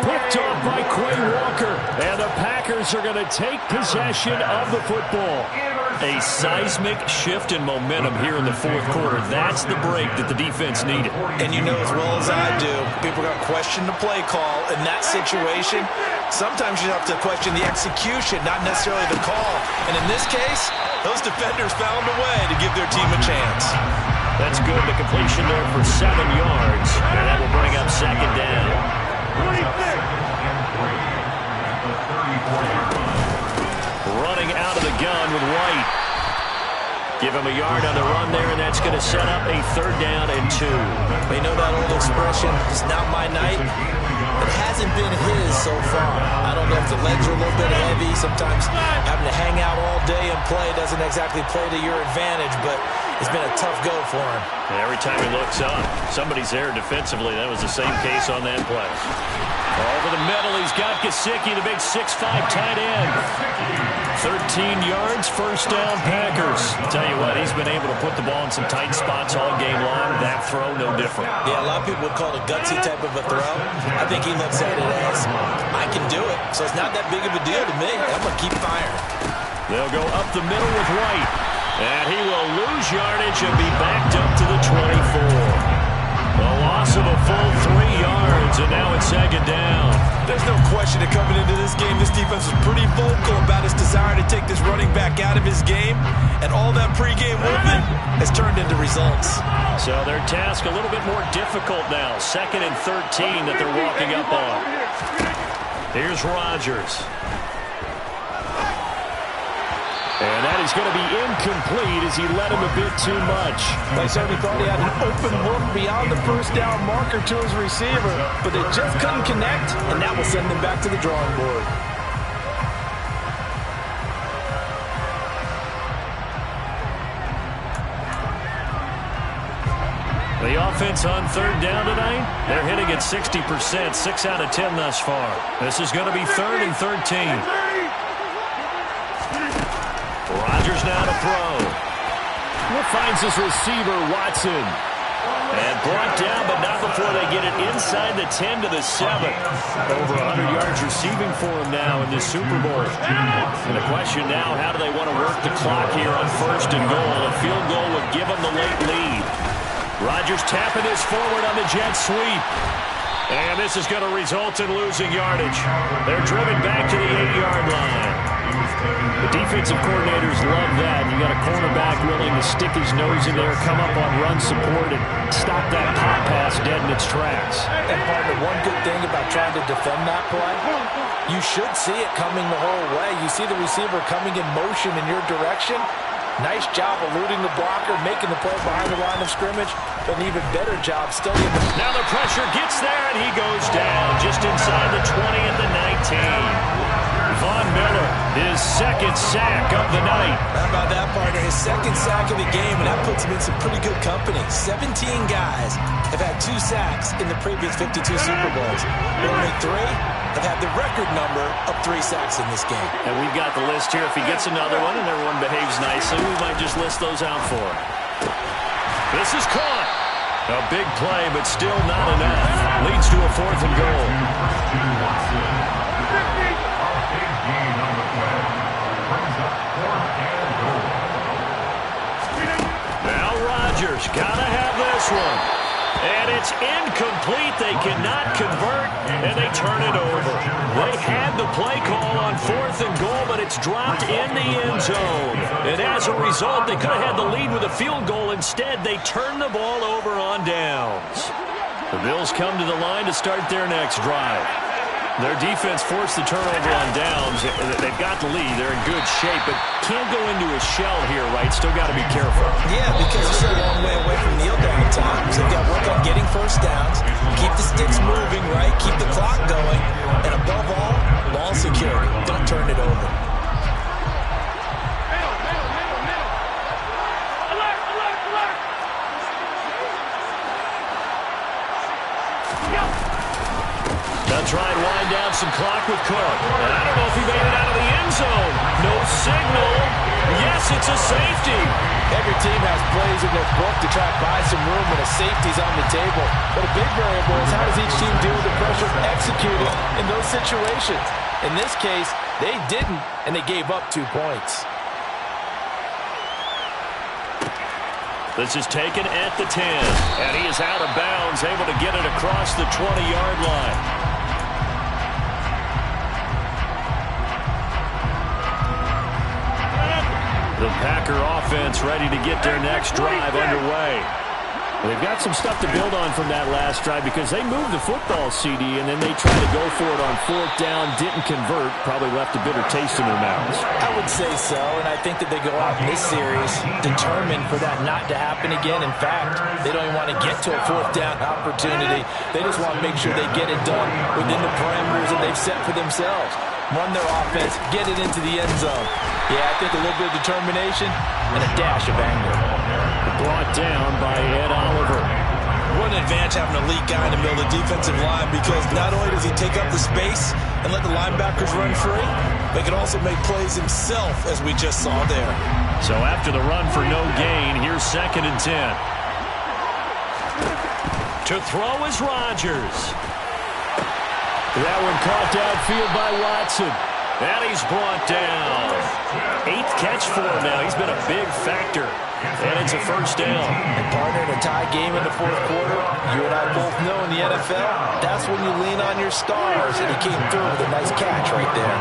Picked off by Quay Walker. And the Packers are going to take possession of the football. A seismic shift in momentum here in the 4th quarter. That's the break that the defense needed. And you know as well as I do, people are going to question the play call in that situation. sometimes you have to question the execution, not necessarily the call. And in this case, those defenders found a way to give their team a chance. That's good. The completion there for 7 yards. And that will bring up second down. Running out of the gun with White. Give him a yard on the run there, and that's going to set up a 3rd down and 2. They know that old expression, it's not my night. It hasn't been his so far. I don't know if the legs are a little bit heavy. Sometimes having to hang out all day and play doesn't exactly play to your advantage, but it's been a tough go for him. And every time he looks up, somebody's there defensively. That was the same case on that play. Over the middle, he's got Gesicki, the big 6'5" tight end. 13 yards, 1st down, Packers. Tell you what, he's been able to put the ball in some tight spots all game long. That throw, no different. Yeah, a lot of people would call it a gutsy type of a throw. I think he looks at it as, I can do it, so it's not that big of a deal to me. I'm going to keep firing. They'll go up the middle with White. And he will lose yardage and be backed up to the 24. A loss of a full 3 yards, and now it's 2nd down. There's no question that coming into this game, this defense was pretty vocal about his desire to take this running back out of his game, and all that pregame movement has turned into results. So their task a little bit more difficult now. 2nd and 13 that they're walking up on. Here's Rodgers. And that is going to be incomplete as he led him a bit too much. They certainly thought he had an open look beyond the 1st down marker to his receiver, but they just couldn't connect, and that will send them back to the drawing board. The offense on 3rd down tonight, they're hitting at 60%, 6 out of 10 thus far. This is going to be 3rd and 13. Rodgers now to throw. Finds his receiver, Watson. And brought down, but not before they get it inside the 10 to the 7. Over 100 yards receiving for him now in this Super Bowl. And the question now, how do they want to work the clock here on 1st and goal? A field goal would give them the late lead. Rodgers tapping this forward on the jet sweep. And this is going to result in losing yardage. They're driven back to the 8-yard line. The defensive coordinators love that. You got a cornerback willing to stick his nose in there, come up on run support, and stop that pop pass dead in its tracks. And partner, one good thing about trying to defend that play, you should see it coming the whole way. You see the receiver coming in motion in your direction. Nice job eluding the blocker, making the play behind the line of scrimmage, but an even better job studying the... Now the pressure gets there, and he goes down just inside the 20 at the 19. Von Miller, his 2nd sack of the night. How about that, partner? His 2nd sack of the game, and that puts him in some pretty good company. 17 guys have had 2 sacks in the previous 52 Super Bowls. Only 3 have had the record number of 3 sacks in this game. And we've got the list here. If he gets another one and everyone behaves nicely, we might just list those out for him. This is caught. A big play, but still not enough. Leads to a 4th and goal. Now Rodgers gotta have this one. And it's incomplete. They cannot convert, and they turn it over. They had the play call on 4th and goal, but it's dropped in the end zone. And as a result, they could have had the lead with a field goal. Instead, they turn the ball over on downs. The Bills come to the line to start their next drive. Their defense forced the turnover on downs. They've got the lead. They're in good shape, but can't go into a shell here, right? Still got to be careful. Yeah, because they're still a long way away from kneel down times. They've got to work on getting 1st downs, keep the sticks moving, right? Keep the clock going, and above all, ball security. Don't turn it over. They'll try and wind down some clock with Cook. And I don't know if he made it out of the end zone. No signal. Yes, it's a safety. Every team has plays in their book to try to buy some room when a safety's on the table. But a big variable is how does each team deal with the pressure executing in those situations. In this case, they didn't, and they gave up 2 points. This is taken at the 10. And he is out of bounds, able to get it across the 20-yard line. Packer offense ready to get their next drive underway. They've got some stuff to build on from that last drive because they moved the football, CD, and then they tried to go for it on fourth down, didn't convert, probably left a bitter taste in their mouths. I would say so, and I think that they go out in this series determined for that not to happen again. In fact, they don't even want to get to a fourth down opportunity. They just want to make sure they get it done within the parameters that they've set for themselves. Run their offense, get it into the end zone. Yeah, I think a little bit of determination and a dash of anger. Brought down by Ed Oliver. What an advantage having an elite guy in the middle of the defensive line, because not only does he take up the space and let the linebackers run free, but he can also make plays himself, as we just saw there. So after the run for no gain, here's 2nd and 10. To throw is Rodgers. That one caught downfield by Watson. And he's brought down. 8th catch for him now. He's been a big factor. And it's a first down. And partner, in a tie game in the fourth quarter, you and I both know in the NFL, that's when you lean on your stars. And he came through with a nice catch right there.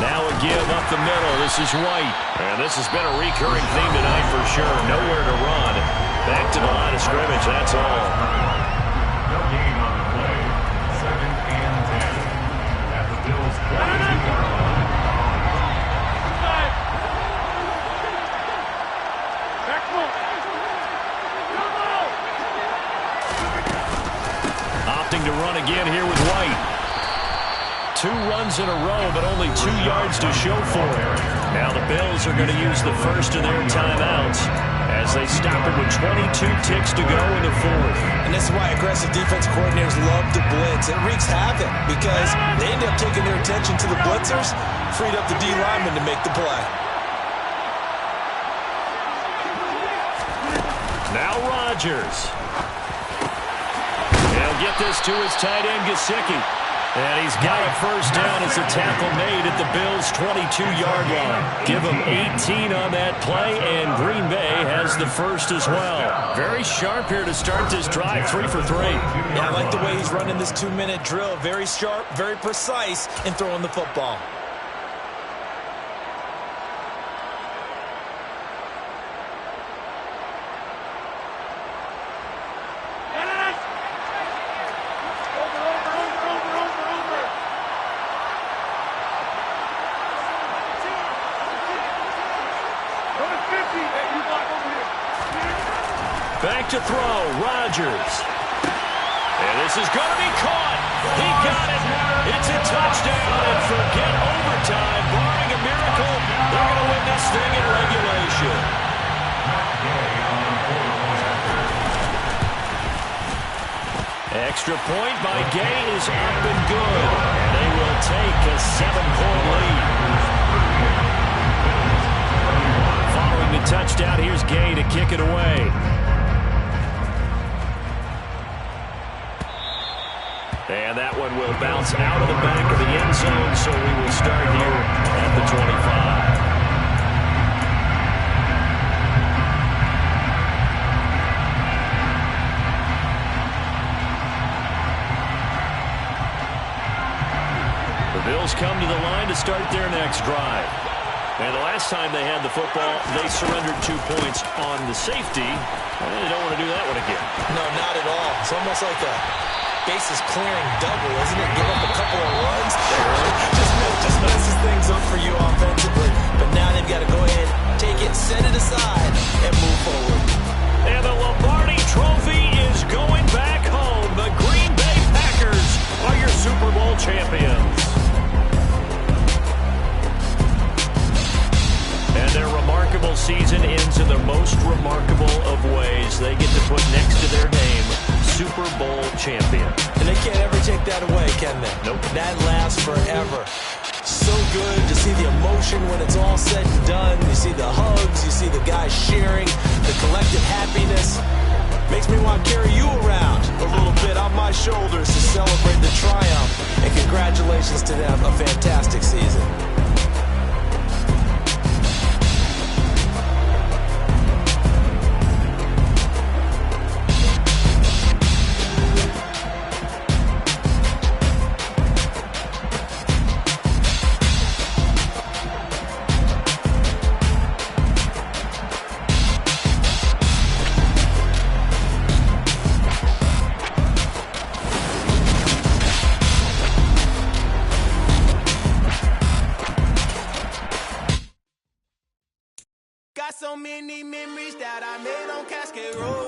Now a give up the middle. This is White. And this has been a recurring theme tonight for sure. Nowhere to run. Back to the line of scrimmage. That's all. No gain on the play. 2nd and 10 at the Bills' 22-yard line. Opting to run again here with White. 2 runs in a row, but only 2 yards to show for it. Now the Bills are going to use the first of their timeouts as they stop it with 22 ticks to go in the fourth. And this is why aggressive defense coordinators love to blitz. It wreaks havoc because they end up taking their attention to the blitzers, freed up the D lineman to make the play. Now Rodgers. He'll get this to his tight end, Gesicki. And he's got a first down as a tackle made at the Bills' 22-yard line. Give him 18 on that play, and Green Bay has the first as well. Very sharp here to start this drive, 3 for 3. Yeah, I like the way he's running this 2-minute drill. Very sharp, very precise in throwing the football. Back to throw, Rodgers. And this is going to be caught. He got it. It's a touchdown, and forget overtime. Barring a miracle, they're going to win this thing in regulation. Extra point by Gay is up and good. And they will take a 7-point lead. Following the touchdown, here's Gay to kick it away. And that one will bounce out of the back of the end zone, so we will start here at the 25. The Bills come to the line to start their next drive. And the last time they had the football, they surrendered 2 points on the safety. And they don't want to do that one again. No, not at all. It's almost like a bases clearing double, isn't it? Give up a couple of runs. Just messes things up for you offensively. But now they've got to go ahead, take it, set it aside, and move forward. And the Lombardi Trophy is going back home. The Green Bay Packers are your Super Bowl champions. And their remarkable season ends in the most remarkable of ways. They get to put next to their name, Super Bowl champion. And they can't ever take that away, can they? Nope. That lasts forever. So good to see the emotion when it's all said and done. You see the hugs, you see the guys sharing, the collective happiness. Makes me want to carry you around a little bit on my shoulders to celebrate the triumph. And congratulations to them, a fantastic season. many memories that I made on Cascade Road.